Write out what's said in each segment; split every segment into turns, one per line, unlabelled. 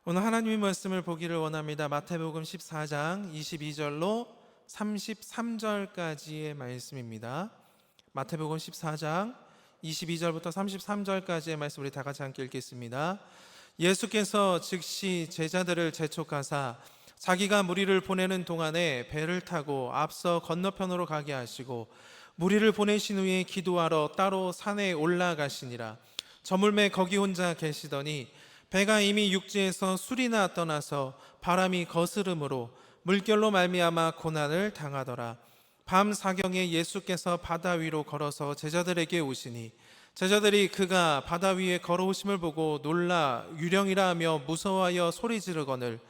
오늘 하나님의 말씀을 보기를 원합니다. 마태복음 14장 22절로 33절까지의 말씀입니다. 마태복음 14장 22절부터 33절까지의 말씀 우리 다 같이 함께 읽겠습니다. 예수께서 즉시 제자들을 재촉하사 자기가 무리를 보내는 동안에 배를 타고 앞서 건너편으로 가게 하시고 무리를 보내신 후에 기도하러 따로 산에 올라가시니라. 저물매 거기 혼자 계시더니 배가 이미 육지에서 수리나 떠나서 바람이 거스름으로 물결로 말미암아 고난을 당하더라. 밤 사경에 예수께서 바다 위로 걸어서 제자들에게 오시니 제자들이 그가 바다 위에 걸어오심을 보고 놀라 유령이라 하며 무서워하여 소리 지르거늘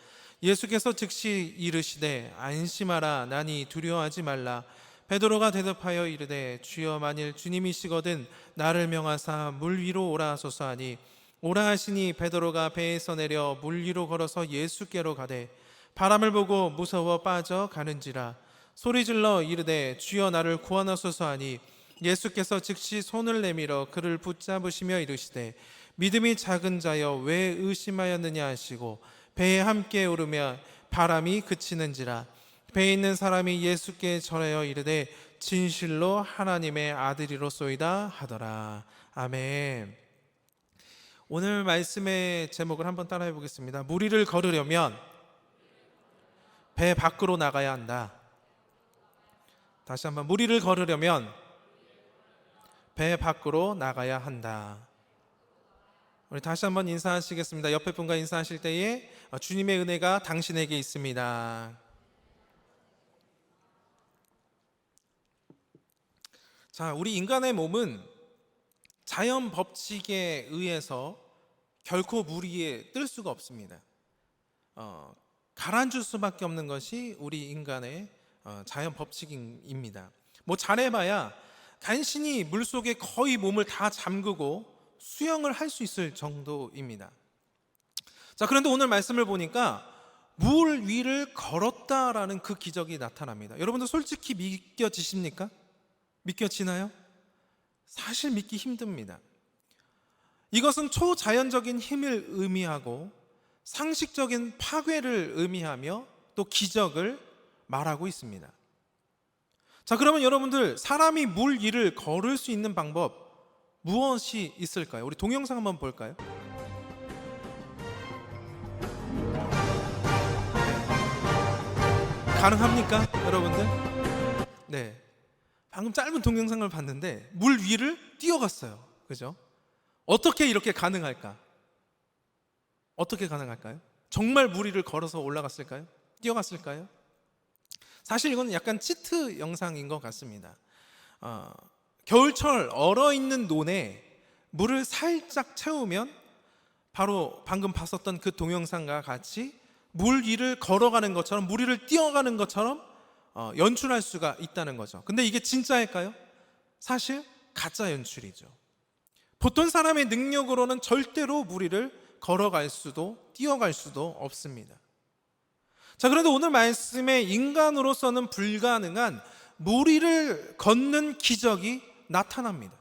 예수께서 즉시 이르시되 안심하라 나니 두려워하지 말라. 베드로가 대답하여 이르되 주여 만일 주님이시거든 나를 명하사 물 위로 오라 하소서 하니 오라 하시니 베드로가 배에서 내려 물 위로 걸어서 예수께로 가되 바람을 보고 무서워 빠져 가는지라. 소리질러 이르되 주여 나를 구원하소서 하니 예수께서 즉시 손을 내밀어 그를 붙잡으시며 이르시되 믿음이 작은 자여 왜 의심하였느냐 하시고 배에 함께 오르며 바람이 그치는지라. 배에 있는 사람이 예수께 절하여 이르되 진실로 하나님의 아들이로소이다 하더라. 아멘. 오늘 말씀의 제목을 한번 따라해 보겠습니다. 무리를 걸으려면 배 밖으로 나가야 한다. 다시 한번, 무리를 걸으려면 배 밖으로 나가야 한다. 우리 다시 한번 인사하시겠습니다. 옆에 분과 인사하실 때에 주님의 은혜가 당신에게 있습니다. 자, 우리 인간의 몸은 자연 법칙에 의해서 결코 물 위에 뜰 수가 없습니다. 가라앉을 수밖에 없는 것이 우리 인간의 자연 법칙입니다. 뭐 잘해봐야 간신히 물속에 거의 몸을 다 잠그고 수영을 할 수 있을 정도입니다. 자, 그런데 오늘 말씀을 보니까 물 위를 걸었다라는 그 기적이 나타납니다. 여러분들 솔직히 믿겨지십니까? 믿겨지나요? 사실 믿기 힘듭니다. 이것은 초자연적인 힘을 의미하고 상식적인 파괴를 의미하며 또 기적을 말하고 있습니다. 자, 그러면 여러분들, 사람이 물 위를 걸을 수 있는 방법 무엇이 있을까요? 우리 동영상 한번 볼까요? 가능합니까, 여러분들? 네. 방금 짧은 동영상을 봤는데 물 위를 뛰어갔어요. 그죠? 어떻게 이렇게 가능할까? 어떻게 가능할까요? 정말 물 위를 걸어서 올라갔을까요? 뛰어갔을까요? 사실 이건 약간 치트 영상인 것 같습니다. 겨울철 얼어있는 논에 물을 살짝 채우면 바로 방금 봤었던 그 동영상과 같이 물 위를 걸어가는 것처럼, 물 위를 뛰어가는 것처럼 연출할 수가 있다는 거죠. 근데 이게 진짜일까요? 사실 가짜 연출이죠. 보통 사람의 능력으로는 절대로 물 위를 걸어갈 수도 뛰어갈 수도 없습니다. 자, 그런데 오늘 말씀에 인간으로서는 불가능한 물 위를 걷는 기적이 나타납니다.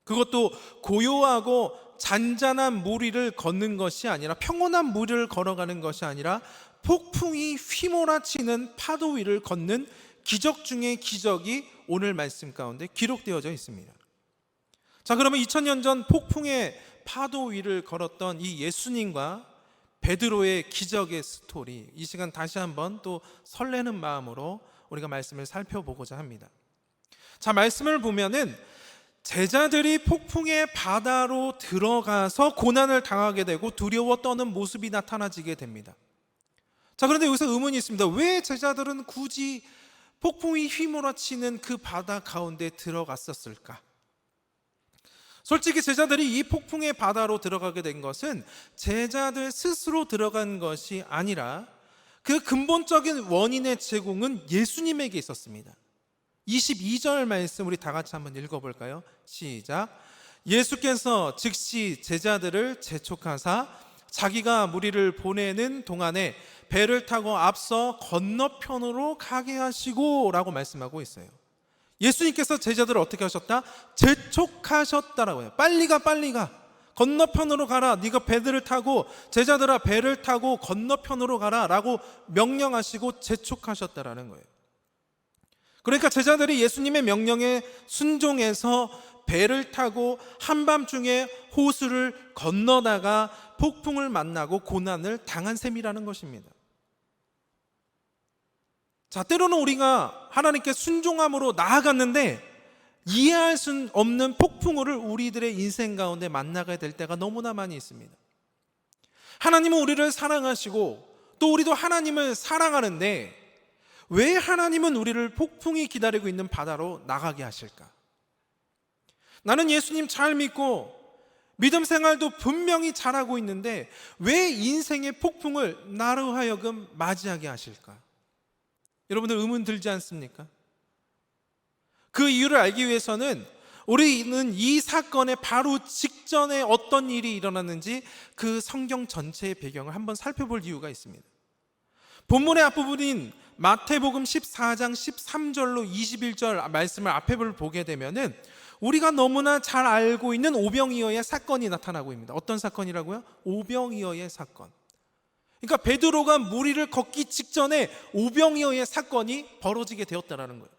그것도 고요하고 잔잔한 물 위를 걷는 것이 아니라, 평온한 물 위를 걸어가는 것이 아니라 폭풍이 휘몰아치는 파도 위를 걷는 기적 중의 기적이 오늘 말씀 가운데 기록되어져 있습니다. 자, 그러면 2000년 전 폭풍의 파도 위를 걸었던 이 예수님과 베드로의 기적의 스토리, 이 시간 다시 한번 또 설레는 마음으로 우리가 말씀을 살펴보고자 합니다. 자, 말씀을 보면은 제자들이 폭풍의 바다로 들어가서 고난을 당하게 되고 두려워 떠는 모습이 나타나지게 됩니다. 자, 그런데 여기서 의문이 있습니다. 왜 제자들은 굳이 폭풍이 휘몰아치는 그 바다 가운데 들어갔었을까? 솔직히 제자들이 이 폭풍의 바다로 들어가게 된 것은 제자들 스스로 들어간 것이 아니라 그 근본적인 원인의 제공은 예수님에게 있었습니다. 22절 말씀 우리 다 같이 한번 읽어볼까요? 시작. 예수께서 즉시 제자들을 재촉하사 자기가 무리를 보내는 동안에 배를 타고 앞서 건너편으로 가게 하시고 라고 말씀하고 있어요. 예수님께서 제자들을 어떻게 하셨다? 재촉하셨다라고 해요. 빨리 가, 빨리 가. 건너편으로 가라. 네가 배들을 타고, 제자들아 배를 타고 건너편으로 가라 라고 명령하시고 재촉하셨다라는 거예요. 그러니까 제자들이 예수님의 명령에 순종해서 배를 타고 한밤중에 호수를 건너다가 폭풍을 만나고 고난을 당한 셈이라는 것입니다. 자, 때로는 우리가 하나님께 순종함으로 나아갔는데 이해할 수 없는 폭풍우를 우리들의 인생 가운데 만나게 될 때가 너무나 많이 있습니다. 하나님은 우리를 사랑하시고 또 우리도 하나님을 사랑하는데 왜 하나님은 우리를 폭풍이 기다리고 있는 바다로 나가게 하실까? 나는 예수님 잘 믿고 믿음 생활도 분명히 잘하고 있는데 왜 인생의 폭풍을 나로 하여금 맞이하게 하실까? 여러분들 의문 들지 않습니까? 그 이유를 알기 위해서는 우리는 이 사건의 바로 직전에 어떤 일이 일어났는지 그 성경 전체의 배경을 한번 살펴볼 이유가 있습니다. 본문의 앞부분인 마태복음 14장 13절로 21절 말씀을 앞에 보게 되면은 우리가 너무나 잘 알고 있는 오병이어의 사건이 나타나고 있습니다. 어떤 사건이라고요? 오병이어의 사건. 그러니까 베드로가 물 위를 걷기 직전에 오병이어의 사건이 벌어지게 되었다라는 거예요.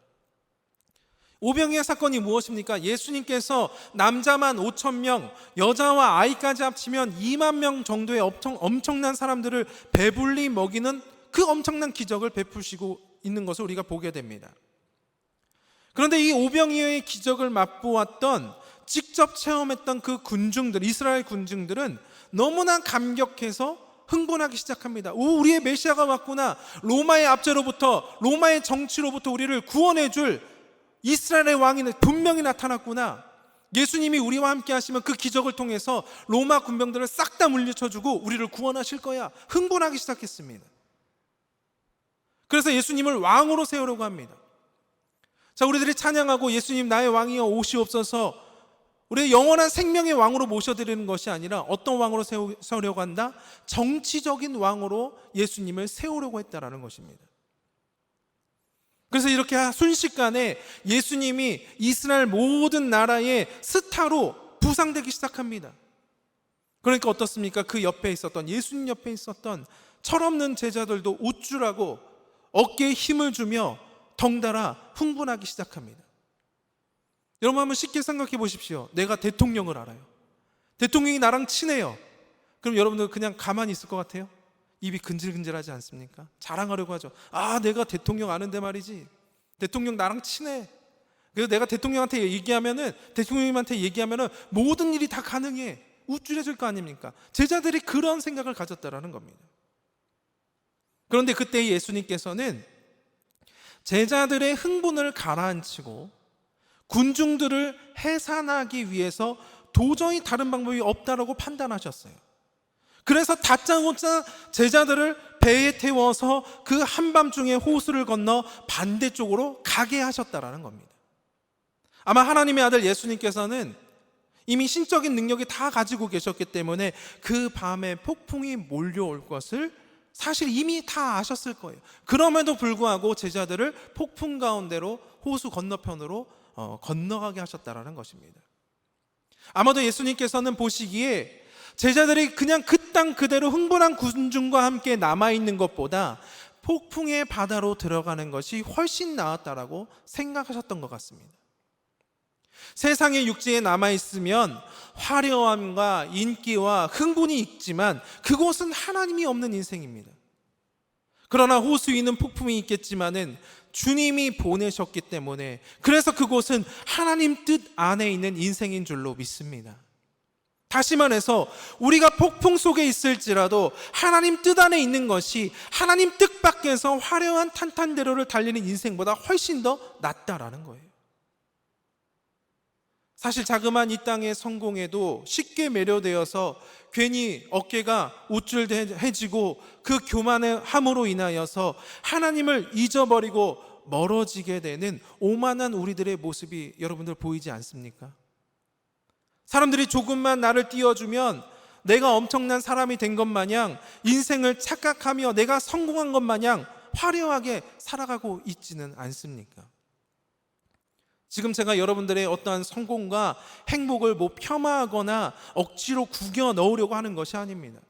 오병이어 사건이 무엇입니까? 예수님께서 남자만 5,000명, 여자와 아이까지 합치면 2만 명 정도의 엄청난 사람들을 배불리 먹이는 그 엄청난 기적을 베푸시고 있는 것을 우리가 보게 됩니다. 그런데 이 오병이어의 기적을 맛보았던, 직접 체험했던 그 군중들, 이스라엘 군중들은 너무나 감격해서 흥분하기 시작합니다. 우리의 메시아가 왔구나. 로마의 압제로부터, 로마의 정치로부터 우리를 구원해 줄 이스라엘의 왕이 분명히 나타났구나. 예수님이 우리와 함께 하시면 그 기적을 통해서 로마 군병들을 싹 다 물리쳐주고 우리를 구원하실 거야. 흥분하기 시작했습니다. 그래서 예수님을 왕으로 세우려고 합니다. 자, 우리들이 찬양하고 예수님 나의 왕이여 오시옵소서, 우리의 영원한 생명의 왕으로 모셔드리는 것이 아니라 어떤 왕으로 세우려고 한다? 정치적인 왕으로 예수님을 세우려고 했다라는 것입니다. 그래서 이렇게 순식간에 예수님이 이스라엘 모든 나라의 스타로 부상되기 시작합니다. 그러니까 어떻습니까? 그 옆에 있었던, 예수님 옆에 있었던 철없는 제자들도 우쭐하고 어깨에 힘을 주며 덩달아 흥분하기 시작합니다. 여러분 한번 쉽게 생각해 보십시오. 내가 대통령을 알아요. 대통령이 나랑 친해요. 그럼 여러분들 그냥 가만히 있을 것 같아요? 입이 근질근질하지 않습니까? 자랑하려고 하죠. 아, 내가 대통령 아는데 말이지. 대통령 나랑 친해. 그래서 내가 대통령님한테 얘기하면은 모든 일이 다 가능해. 우쭐해질 거 아닙니까? 제자들이 그런 생각을 가졌다라는 겁니다. 그런데 그때 예수님께서는 제자들의 흥분을 가라앉히고 군중들을 해산하기 위해서 도저히 다른 방법이 없다라고 판단하셨어요. 그래서 다짜고짜 제자들을 배에 태워서 그 한밤중에 호수를 건너 반대쪽으로 가게 하셨다라는 겁니다. 아마 하나님의 아들 예수님께서는 이미 신적인 능력이 다 가지고 계셨기 때문에 그 밤에 폭풍이 몰려올 것을 사실 이미 다 아셨을 거예요. 그럼에도 불구하고 제자들을 폭풍 가운데로 호수 건너편으로 건너가게 하셨다라는 것입니다. 아마도 예수님께서는 보시기에 제자들이 그냥 그 땅 그대로 흥분한 군중과 함께 남아있는 것보다 폭풍의 바다로 들어가는 것이 훨씬 나았다라고 생각하셨던 것 같습니다. 세상의 육지에 남아있으면 화려함과 인기와 흥분이 있지만 그곳은 하나님이 없는 인생입니다. 그러나 호수 위는 폭풍이 있겠지만은 주님이 보내셨기 때문에, 그래서 그곳은 하나님 뜻 안에 있는 인생인 줄로 믿습니다. 다시 말해서 우리가 폭풍 속에 있을지라도 하나님 뜻 안에 있는 것이 하나님 뜻 밖에서 화려한 탄탄대로를 달리는 인생보다 훨씬 더 낫다라는 거예요. 사실 자그마한 이 땅의 성공에도 쉽게 매료되어서 괜히 어깨가 우쭐해지고 그 교만함으로 인하여서 하나님을 잊어버리고 멀어지게 되는 오만한 우리들의 모습이 여러분들 보이지 않습니까? 사람들이 조금만 나를 띄워주면 내가 엄청난 사람이 된 것 마냥 인생을 착각하며 내가 성공한 것 마냥 화려하게 살아가고 있지는 않습니까? 지금 제가 여러분들의 어떠한 성공과 행복을 폄하하거나 억지로 구겨 넣으려고 하는 것이 아닙니다.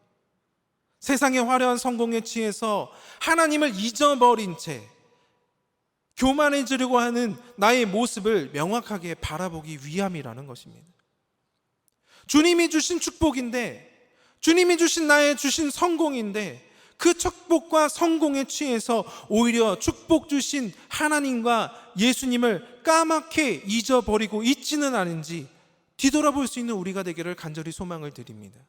세상의 화려한 성공에 취해서 하나님을 잊어버린 채 교만해지려고 하는 나의 모습을 명확하게 바라보기 위함이라는 것입니다. 주님이 주신 축복인데, 주님이 주신 나의 주신 성공인데, 그 축복과 성공에 취해서 오히려 축복 주신 하나님과 예수님을 까맣게 잊어버리고 있지는 않은지 뒤돌아볼 수 있는 우리가 되기를 간절히 소망을 드립니다.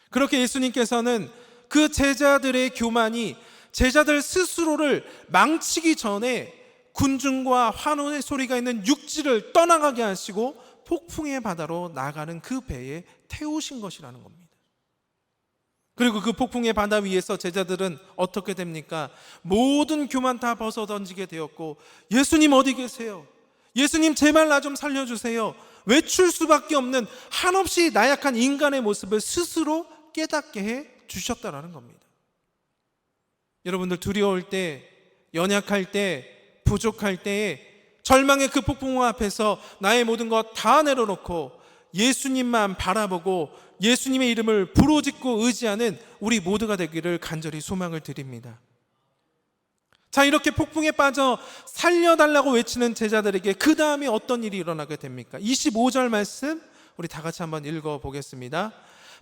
그렇게 예수님께서는 그 제자들의 교만이 제자들 스스로를 망치기 전에 군중과 환호의 소리가 있는 육지를 떠나가게 하시고 폭풍의 바다로 나가는 그 배에 태우신 것이라는 겁니다. 그리고 그 폭풍의 바다 위에서 제자들은 어떻게 됩니까? 모든 교만 다 벗어던지게 되었고, 예수님 어디 계세요? 예수님 제발 나 좀 살려주세요. 외출 수밖에 없는 한없이 나약한 인간의 모습을 스스로 깨닫게 해 주셨다라는 겁니다. 여러분들 두려울 때, 연약할 때, 부족할 때에 절망의 그 폭풍 앞에서 나의 모든 것 다 내려놓고 예수님만 바라보고 예수님의 이름을 부르짖고 의지하는 우리 모두가 되기를 간절히 소망을 드립니다. 자, 이렇게 폭풍에 빠져 살려달라고 외치는 제자들에게 그 다음에 어떤 일이 일어나게 됩니까? 25절 말씀 우리 다 같이 한번 읽어보겠습니다.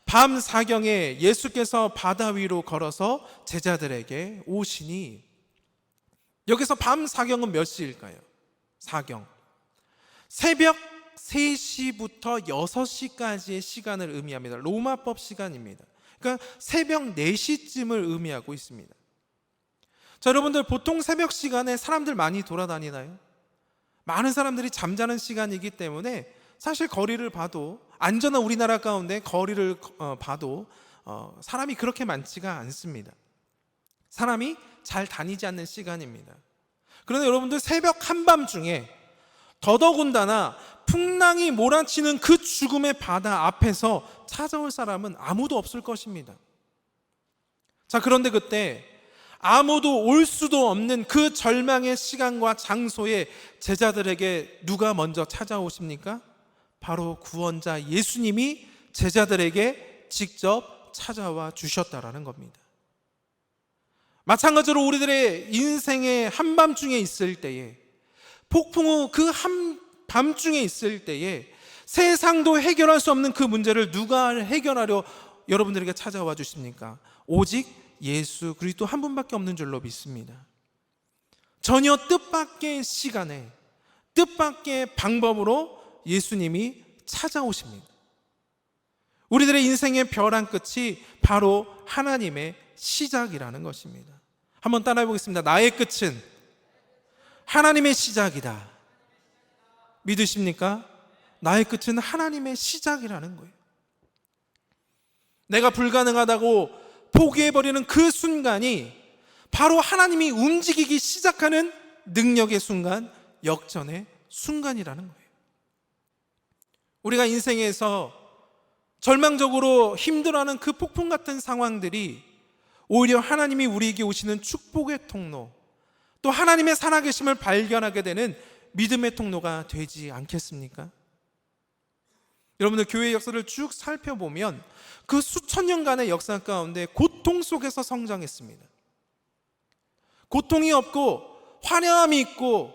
밤 사경에 예수께서 바다 위로 걸어서 제자들에게 오시니, 여기서 밤 사경은 몇 시일까요? 사경, 새벽 3시부터 6시까지의 시간을 의미합니다. 로마법 시간입니다. 그러니까 새벽 4시쯤을 의미하고 있습니다. 자, 여러분들 보통 새벽 시간에 사람들 많이 돌아다니나요? 많은 사람들이 잠자는 시간이기 때문에 사실 거리를 봐도, 안전한 우리나라 가운데 거리를 봐도 사람이 그렇게 많지가 않습니다. 사람이 잘 다니지 않는 시간입니다. 그런데 여러분들 새벽 한밤중에 더더군다나 풍랑이 몰아치는 그 죽음의 바다 앞에서 찾아올 사람은 아무도 없을 것입니다. 자, 그런데 그때 아무도 올 수도 없는 그 절망의 시간과 장소에 제자들에게 누가 먼저 찾아오십니까? 바로 구원자 예수님이 제자들에게 직접 찾아와 주셨다라는 겁니다. 마찬가지로 우리들의 인생의 한밤중에 있을 때에, 폭풍 후 그 한밤중에 있을 때에 세상도 해결할 수 없는 그 문제를 누가 해결하려 여러분들에게 찾아와 주십니까? 오직 예수 그리스도 한 분밖에 없는 줄로 믿습니다. 전혀 뜻밖의 시간에, 뜻밖의 방법으로 예수님이 찾아오십니다. 우리들의 인생의 벼랑 끝이 바로 하나님의 시작이라는 것입니다. 한번 따라해 보겠습니다. 나의 끝은 하나님의 시작이다. 믿으십니까? 나의 끝은 하나님의 시작이라는 거예요. 내가 불가능하다고 포기해버리는 그 순간이 바로 하나님이 움직이기 시작하는 능력의 순간, 역전의 순간이라는 거예요. 우리가 인생에서 절망적으로 힘들어하는 그 폭풍 같은 상황들이 오히려 하나님이 우리에게 오시는 축복의 통로, 또 하나님의 살아계심을 발견하게 되는 믿음의 통로가 되지 않겠습니까? 여러분들 교회 역사를 쭉 살펴보면 그 수천 년간의 역사 가운데 고통 속에서 성장했습니다. 고통이 없고 화려함이 있고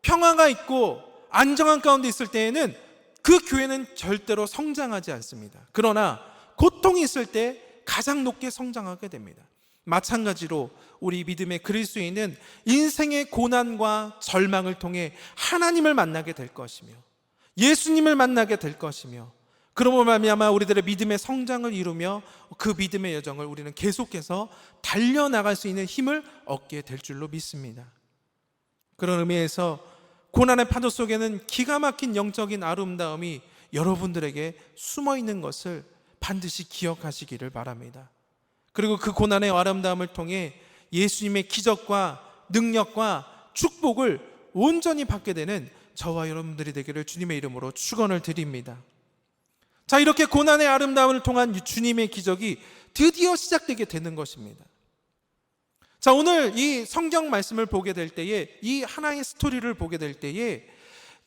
평화가 있고 안정한 가운데 있을 때에는 그 교회는 절대로 성장하지 않습니다. 그러나 고통이 있을 때 가장 높게 성장하게 됩니다. 마찬가지로 우리 믿음의 그리스도인은 인생의 고난과 절망을 통해 하나님을 만나게 될 것이며 예수님을 만나게 될 것이며, 그러므로 말미암아 우리들의 믿음의 성장을 이루며 그 믿음의 여정을 우리는 계속해서 달려나갈 수 있는 힘을 얻게 될 줄로 믿습니다. 그런 의미에서 고난의 파도 속에는 기가 막힌 영적인 아름다움이 여러분들에게 숨어 있는 것을 반드시 기억하시기를 바랍니다. 그리고 그 고난의 아름다움을 통해 예수님의 기적과 능력과 축복을 온전히 받게 되는 저와 여러분들이 되기를 주님의 이름으로 축원을 드립니다. 자, 이렇게 고난의 아름다움을 통한 주님의 기적이 드디어 시작되게 되는 것입니다. 자, 오늘 이 성경 말씀을 보게 될 때에, 이 하나의 스토리를 보게 될 때에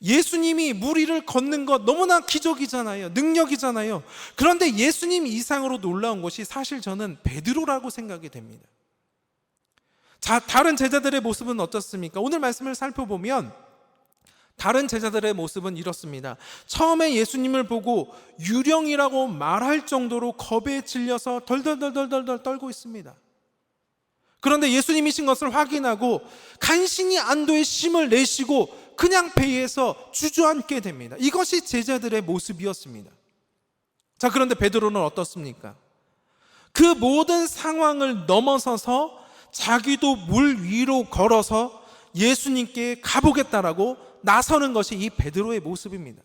예수님이 물 위를 걷는 것 너무나 기적이잖아요. 능력이잖아요. 그런데 예수님 이상으로 놀라운 것이 사실 저는 베드로라고 생각이 됩니다. 자, 다른 제자들의 모습은 어떻습니까? 오늘 말씀을 살펴보면 다른 제자들의 모습은 이렇습니다. 처음에 예수님을 보고 유령이라고 말할 정도로 겁에 질려서 덜덜덜덜덜 떨고 있습니다. 그런데 예수님이신 것을 확인하고 간신히 안도의 심을 내쉬고 그냥 배에서 주저앉게 됩니다. 이것이 제자들의 모습이었습니다. 자, 그런데 베드로는 어떻습니까? 그 모든 상황을 넘어서서 자기도 물 위로 걸어서 예수님께 가보겠다라고 나서는 것이 이 베드로의 모습입니다.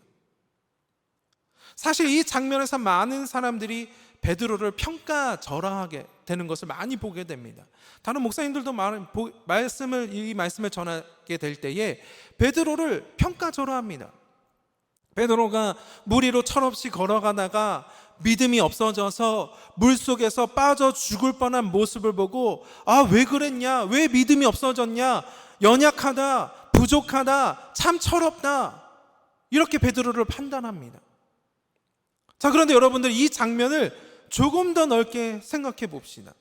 사실 이 장면에서 많은 사람들이 베드로를 평가절하하게 되는 것을 많이 보게 됩니다. 다른 목사님들도 이 말씀을 전하게 될 때에 베드로를 평가절하합니다. 베드로가 물 위로 철없이 걸어가다가 믿음이 없어져서 물속에서 빠져 죽을 뻔한 모습을 보고, 아, 왜 그랬냐? 왜 믿음이 없어졌냐? 연약하다, 부족하다, 참 철없다, 이렇게 베드로를 판단합니다. 자, 그런데 여러분들 이 장면을 조금 더 넓게 생각해 봅시다.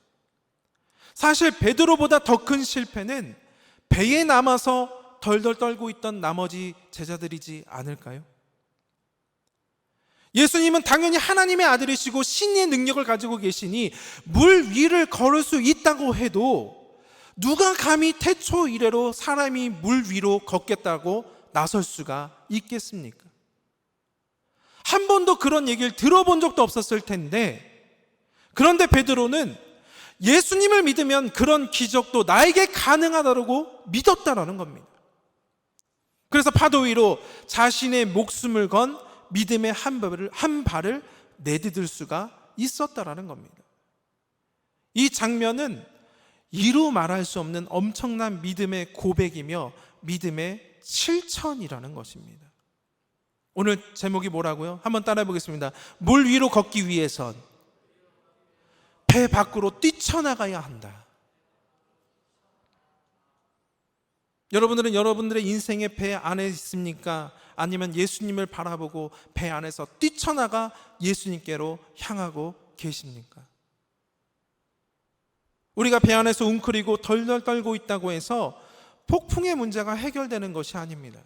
사실 베드로보다 더 큰 실패는 배에 남아서 덜덜 떨고 있던 나머지 제자들이지 않을까요? 예수님은 당연히 하나님의 아들이시고 신의 능력을 가지고 계시니 물 위를 걸을 수 있다고 해도 누가 감히 태초 이래로 사람이 물 위로 걷겠다고 나설 수가 있겠습니까? 한 번도 그런 얘기를 들어본 적도 없었을 텐데, 그런데 베드로는 예수님을 믿으면 그런 기적도 나에게 가능하다고 믿었다라는 겁니다. 그래서 파도 위로 자신의 목숨을 건 믿음의 한 발을 내디딜 수가 있었다라는 겁니다. 이 장면은 이루 말할 수 없는 엄청난 믿음의 고백이며 믿음의 실천이라는 것입니다. 오늘 제목이 뭐라고요? 한번 따라해 보겠습니다. 물 위로 걷기 위해선 배 밖으로 뛰쳐나가야 한다. 여러분들은 여러분들의 인생의 배 안에 있습니까? 아니면 예수님을 바라보고 배 안에서 뛰쳐나가 예수님께로 향하고 계십니까? 우리가 배 안에서 웅크리고 덜덜 떨고 있다고 해서 폭풍의 문제가 해결되는 것이 아닙니다.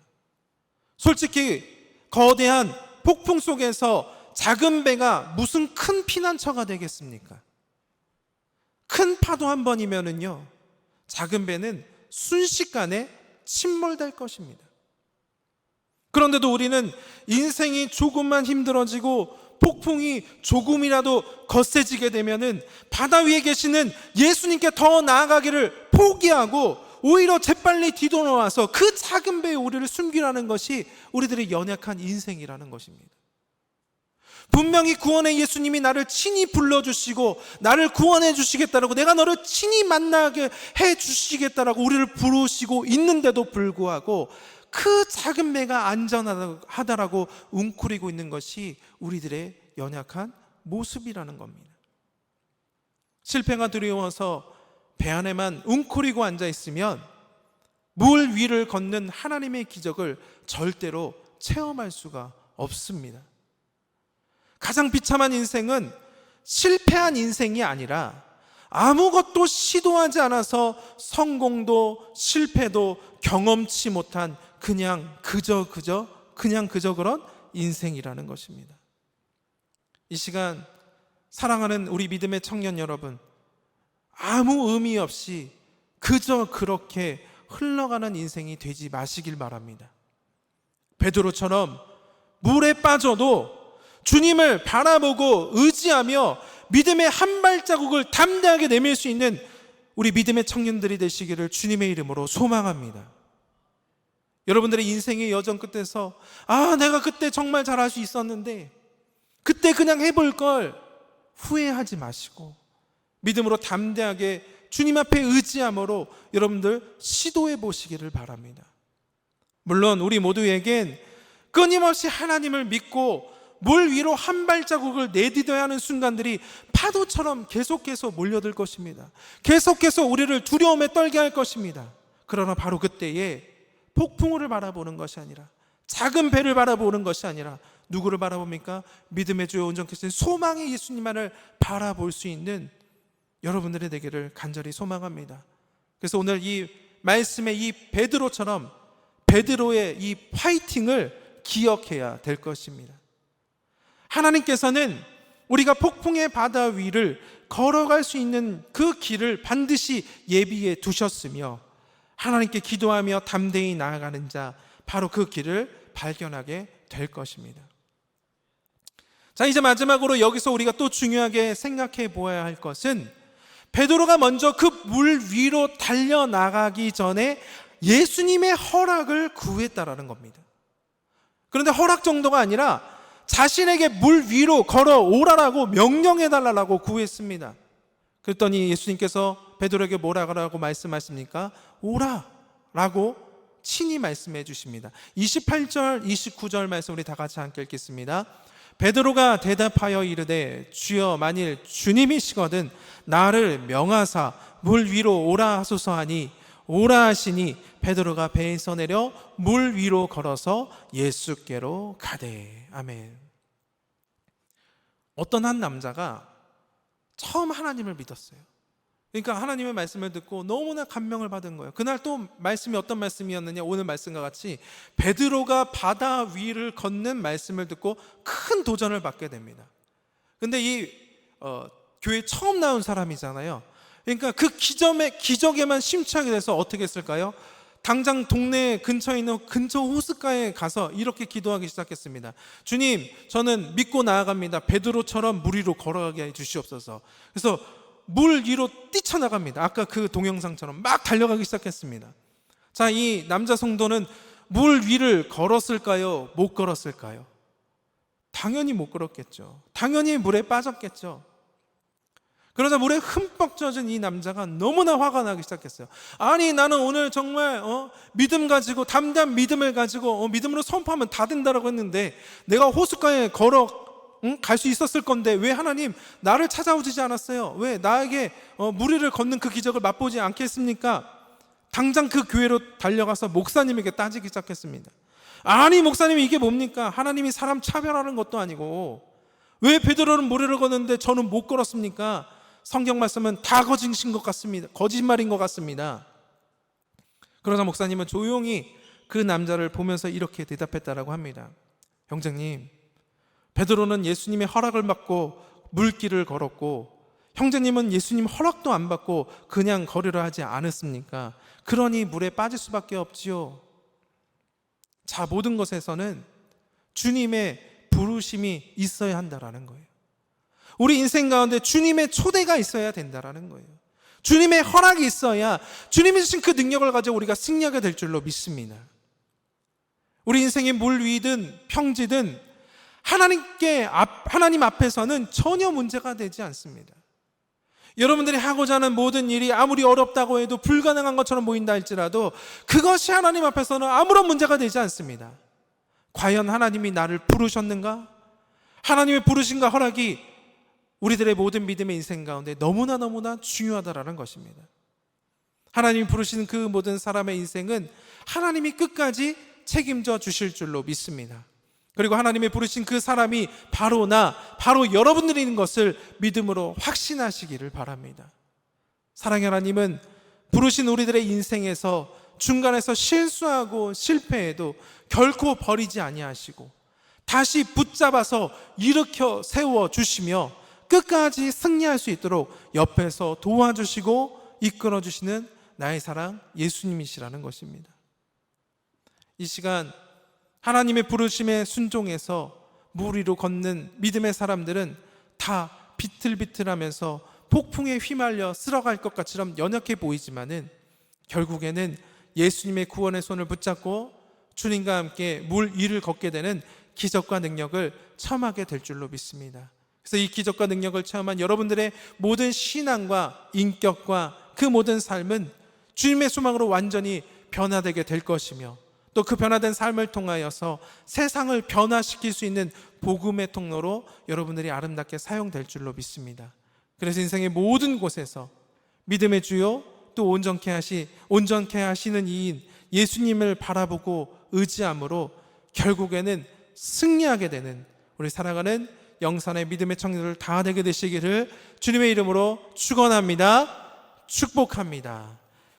솔직히 거대한 폭풍 속에서 작은 배가 무슨 큰 피난처가 되겠습니까? 큰 파도 한 번이면은요, 작은 배는 순식간에 침몰될 것입니다. 그런데도 우리는 인생이 조금만 힘들어지고 폭풍이 조금이라도 거세지게 되면은 바다 위에 계시는 예수님께 더 나아가기를 포기하고 오히려 재빨리 뒤돌아와서 그 작은 배에 우리를 숨기라는 것이 우리들의 연약한 인생이라는 것입니다. 분명히 구원의 예수님이 나를 친히 불러주시고 나를 구원해 주시겠다라고, 내가 너를 친히 만나게 해 주시겠다라고 우리를 부르시고 있는데도 불구하고 그 작은 배가 안전하다라고 웅크리고 있는 것이 우리들의 연약한 모습이라는 겁니다. 실패가 두려워서 배 안에만 웅크리고 앉아 있으면 물 위를 걷는 하나님의 기적을 절대로 체험할 수가 없습니다. 가장 비참한 인생은 실패한 인생이 아니라 아무것도 시도하지 않아서 성공도 실패도 경험치 못한 그냥 그저 그런 인생이라는 것입니다. 이 시간 사랑하는 우리 믿음의 청년 여러분, 아무 의미 없이 그저 그렇게 흘러가는 인생이 되지 마시길 바랍니다. 베드로처럼 물에 빠져도 주님을 바라보고 의지하며 믿음의 한 발자국을 담대하게 내밀 수 있는 우리 믿음의 청년들이 되시기를 주님의 이름으로 소망합니다. 여러분들의 인생의 여정 끝에서 내가 그때 정말 잘할 수 있었는데 그때 그냥 해볼 걸 후회하지 마시고 믿음으로 담대하게 주님 앞에 의지함으로 여러분들 시도해 보시기를 바랍니다. 물론 우리 모두에겐 끊임없이 하나님을 믿고 물 위로 한 발자국을 내디뎌야 하는 순간들이 파도처럼 계속해서 몰려들 것입니다. 계속해서 우리를 두려움에 떨게 할 것입니다. 그러나 바로 그때에 폭풍우를 바라보는 것이 아니라, 작은 배를 바라보는 것이 아니라 누구를 바라봅니까? 믿음의 주요 온전케 소망의 예수님만을 바라볼 수 있는 여러분들의 되기를 간절히 소망합니다. 그래서 오늘 이 말씀의 이 베드로처럼 베드로의 이 파이팅을 기억해야 될 것입니다. 하나님께서는 우리가 폭풍의 바다 위를 걸어갈 수 있는 그 길을 반드시 예비해 두셨으며, 하나님께 기도하며 담대히 나아가는 자, 바로 그 길을 발견하게 될 것입니다. 자, 이제 마지막으로 여기서 우리가 또 중요하게 생각해 보아야 할 것은, 베드로가 먼저 그 물 위로 달려나가기 전에 예수님의 허락을 구했다라는 겁니다. 그런데 허락 정도가 아니라 자신에게 물 위로 걸어오라라고 명령해달라고 구했습니다. 그랬더니 예수님께서 베드로에게 뭐라고 말씀하십니까? 오라라고 친히 말씀해 주십니다. 28절 29절 말씀 우리 다 같이 함께 읽겠습니다. 베드로가 대답하여 이르되 주여, 만일 주님이시거든 나를 명하사 물 위로 오라 하소서 하니, 오라 하시니 베드로가 배에서 내려 물 위로 걸어서 예수께로 가되. 아멘. 어떤 한 남자가 처음 하나님을 믿었어요. 그러니까 하나님의 말씀을 듣고 너무나 감명을 받은 거예요. 그날 또 말씀이 어떤 말씀이었느냐, 오늘 말씀과 같이 베드로가 바다 위를 걷는 말씀을 듣고 큰 도전을 받게 됩니다. 근데 이 교회 처음 나온 사람이잖아요. 그러니까 그 기적에만 심취하게 돼서 어떻게 했을까요? 당장 동네 근처에 있는 근처 호숫가에 가서 이렇게 기도하기 시작했습니다. 주님, 저는 믿고 나아갑니다. 베드로처럼 물 위로 걸어가게 해 주시옵소서. 그래서 물 위로 뛰쳐나갑니다. 아까 그 동영상처럼 막 달려가기 시작했습니다. 자, 이 남자 성도는 물 위를 걸었을까요? 못 걸었을까요? 당연히 못 걸었겠죠. 당연히 물에 빠졌겠죠. 그러자 물에 흠뻑 젖은 이 남자가 너무나 화가 나기 시작했어요. 아니, 나는 오늘 정말 믿음 가지고, 담대한 믿음을 가지고 믿음으로 선포하면 다 된다라고 했는데, 내가 호숫가에 갈 수 있었을 건데 왜 하나님 나를 찾아오지 않았어요? 왜 나에게 물 위를 걷는 그 기적을 맛보지 않겠습니까? 당장 그 교회로 달려가서 목사님에게 따지기 시작했습니다. 아니, 목사님, 이게 뭡니까? 하나님이 사람 차별하는 것도 아니고 왜 베드로는 물 위를 걷는데 저는 못 걸었습니까? 성경 말씀은 다 거짓인 것 같습니다. 거짓말인 것 같습니다. 그러자 목사님은 조용히 그 남자를 보면서 이렇게 대답했다라고 합니다. 형제님, 베드로는 예수님의 허락을 받고 물길을 걸었고, 형제님은 예수님 허락도 안 받고 그냥 걸으려 하지 않았습니까? 그러니 물에 빠질 수밖에 없지요. 자, 모든 것에서는 주님의 부르심이 있어야 한다라는 거예요. 우리 인생 가운데 주님의 초대가 있어야 된다라는 거예요. 주님의 허락이 있어야 주님이 주신 그 능력을 가지고 우리가 승리하게 될 줄로 믿습니다. 우리 인생의 물 위든 평지든 하나님 앞에서는 전혀 문제가 되지 않습니다. 여러분들이 하고자 하는 모든 일이 아무리 어렵다고 해도 불가능한 것처럼 보인다 할지라도 그것이 하나님 앞에서는 아무런 문제가 되지 않습니다. 과연 하나님이 나를 부르셨는가? 하나님의 부르심과 허락이 우리들의 모든 믿음의 인생 가운데 너무나 중요하다라는 것입니다. 하나님이 부르시는 그 모든 사람의 인생은 하나님이 끝까지 책임져 주실 줄로 믿습니다. 그리고 하나님의 부르신 그 사람이 바로 바로 여러분들인 것을 믿음으로 확신하시기를 바랍니다. 사랑의 하나님은 부르신 우리들의 인생에서 중간에서 실수하고 실패해도 결코 버리지 아니하시고 다시 붙잡아서 일으켜 세워 주시며 끝까지 승리할 수 있도록 옆에서 도와주시고 이끌어 주시는 나의 사랑 예수님이시라는 것입니다. 이 시간 하나님의 부르심에 순종해서 물 위로 걷는 믿음의 사람들은 다 비틀비틀하면서 폭풍에 휘말려 쓸어갈 것 같처럼 연약해 보이지만은 결국에는 예수님의 구원의 손을 붙잡고 주님과 함께 물 위를 걷게 되는 기적과 능력을 체험하게 될 줄로 믿습니다. 그래서 이 기적과 능력을 체험한 여러분들의 모든 신앙과 인격과 그 모든 삶은 주님의 소망으로 완전히 변화되게 될 것이며, 또 그 변화된 삶을 통하여서 세상을 변화시킬 수 있는 복음의 통로로 여러분들이 아름답게 사용될 줄로 믿습니다. 그래서 인생의 모든 곳에서 믿음의 주요 또 온전케 하시는 이인 예수님을 바라보고 의지함으로 결국에는 승리하게 되는 우리 사랑하는 영산의 믿음의 청년들 다 되게 되시기를 주님의 이름으로 축원합니다. 축복합니다.